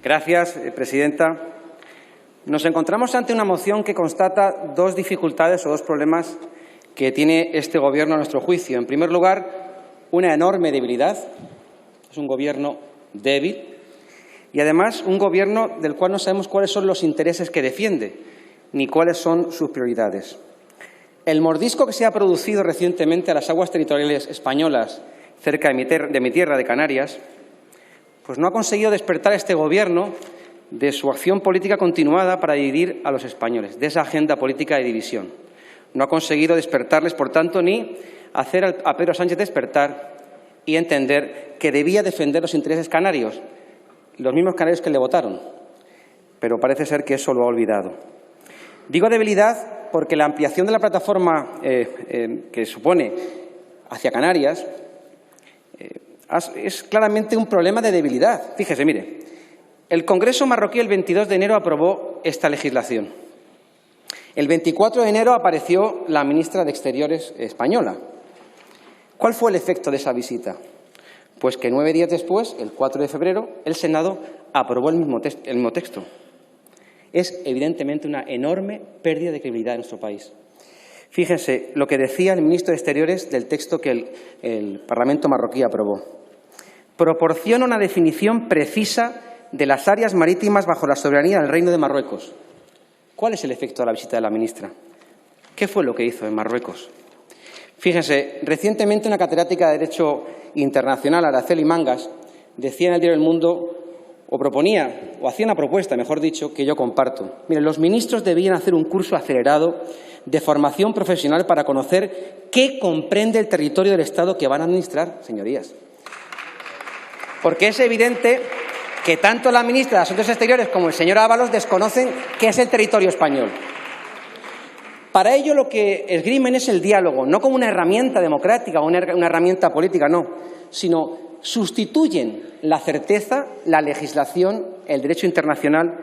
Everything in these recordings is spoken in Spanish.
Gracias, presidenta. Nos encontramos ante una moción que constata dos dificultades o dos problemas que tiene este Gobierno a nuestro juicio. En primer lugar, una enorme debilidad. Es un Gobierno débil y, además, un Gobierno del cual no sabemos cuáles son los intereses que defiende ni cuáles son sus prioridades. El mordisco que se ha producido recientemente a las aguas territoriales españolas cerca de mi tierra, de Canarias, pues no ha conseguido despertar a este Gobierno de su acción política continuada para dividir a los españoles, de esa agenda política de división. No ha conseguido despertarles, por tanto, ni hacer a Pedro Sánchez despertar y entender que debía defender los intereses canarios, los mismos canarios que le votaron, pero parece ser que eso lo ha olvidado. Digo debilidad porque la ampliación de la plataforma que supone hacia Canarias es claramente un problema de debilidad. Fíjese, mire, el Congreso marroquí el 22 de enero aprobó esta legislación. El 24 de enero apareció la ministra de Exteriores española. ¿Cuál fue el efecto de esa visita? Pues que 9 días después, el 4 de febrero, el Senado aprobó el mismo texto. Es evidentemente una enorme pérdida de credibilidad en nuestro país. Fíjense lo que decía el ministro de Exteriores del texto que el Parlamento marroquí aprobó. Proporciona una definición precisa de las áreas marítimas bajo la soberanía del Reino de Marruecos. ¿Cuál es el efecto de la visita de la ministra? ¿Qué fue lo que hizo en Marruecos? Fíjense, recientemente una catedrática de Derecho Internacional, Araceli Mangas, decía en el diario El Mundo, o proponía, o hacía una propuesta, mejor dicho, que yo comparto. Miren, los ministros debían hacer un curso acelerado de formación profesional para conocer qué comprende el territorio del Estado que van a administrar, señorías. Porque es evidente que tanto la ministra de Asuntos Exteriores como el señor Ábalos desconocen qué es el territorio español. Para ello lo que esgrimen es el diálogo, no como una herramienta democrática o una herramienta política, no, sino sustituyen la certeza, la legislación, el derecho internacional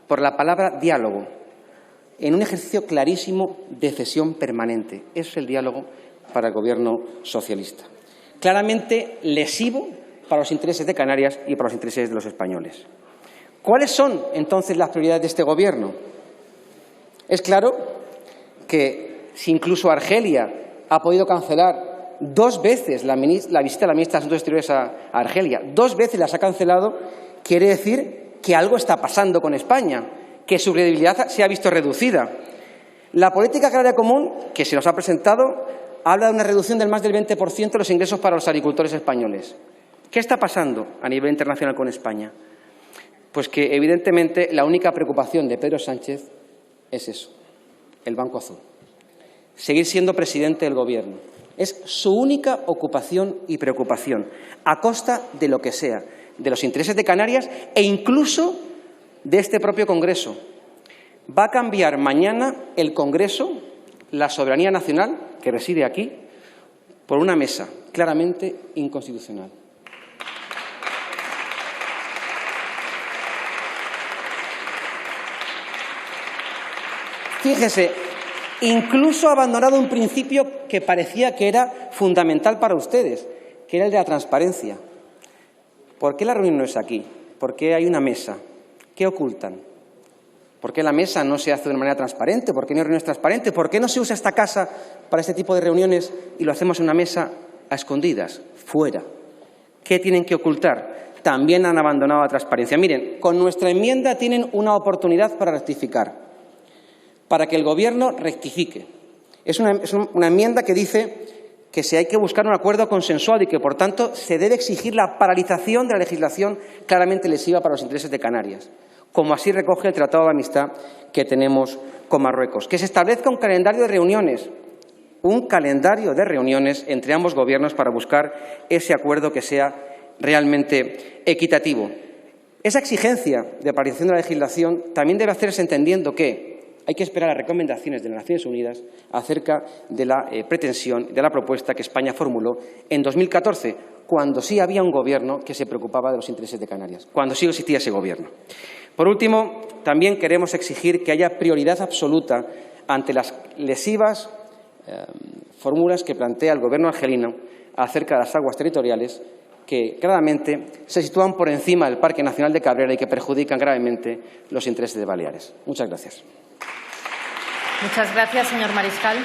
por la palabra diálogo, en un ejercicio clarísimo de cesión permanente. Eso es el diálogo para el Gobierno socialista. Claramente lesivo para los intereses de Canarias y para los intereses de los españoles. ¿Cuáles son, entonces, las prioridades de este Gobierno? Es claro que si incluso Argelia ha podido cancelar 2 veces la visita de la ministra de Asuntos Exteriores a Argelia, 2 veces las ha cancelado, quiere decir que algo está pasando con España, que su credibilidad se ha visto reducida. La política agraria común, que se nos ha presentado, habla de una reducción del más del 20% de los ingresos para los agricultores españoles. ¿Qué está pasando a nivel internacional con España? Pues que, evidentemente, la única preocupación de Pedro Sánchez es eso, el Banco Azul. Seguir siendo presidente del Gobierno. Es su única ocupación y preocupación, a costa de lo que sea, de los intereses de Canarias e incluso de este propio Congreso. Va a cambiar mañana el Congreso, la soberanía nacional, que reside aquí, por una mesa claramente inconstitucional. Fíjese, incluso ha abandonado un principio que parecía que era fundamental para ustedes, que era el de la transparencia. ¿Por qué la reunión no es aquí? ¿Por qué hay una mesa? ¿Qué ocultan? ¿Por qué la mesa no se hace de una manera transparente? ¿Por qué no hay reuniones transparentes? ¿Por qué no se usa esta casa para este tipo de reuniones y lo hacemos en una mesa a escondidas, fuera? ¿Qué tienen que ocultar? También han abandonado la transparencia. Miren, con nuestra enmienda tienen una oportunidad para rectificar, para que el Gobierno rectifique. Es una enmienda que dice que si hay que buscar un acuerdo consensuado y que, por tanto, se debe exigir la paralización de la legislación claramente lesiva para los intereses de Canarias, como así recoge el Tratado de Amistad que tenemos con Marruecos. Que se establezca un calendario de reuniones entre ambos Gobiernos para buscar ese acuerdo que sea realmente equitativo. Esa exigencia de paralización de la legislación también debe hacerse entendiendo que hay que esperar a las recomendaciones de las Naciones Unidas acerca de la pretensión, de la propuesta que España formuló en 2014, cuando sí había un Gobierno que se preocupaba de los intereses de Canarias, cuando sí existía ese Gobierno. Por último, también queremos exigir que haya prioridad absoluta ante las lesivas fórmulas que plantea el Gobierno argelino acerca de las aguas territoriales que claramente se sitúan por encima del Parque Nacional de Cabrera y que perjudican gravemente los intereses de Baleares. Muchas gracias. Muchas gracias, señor Mariscal.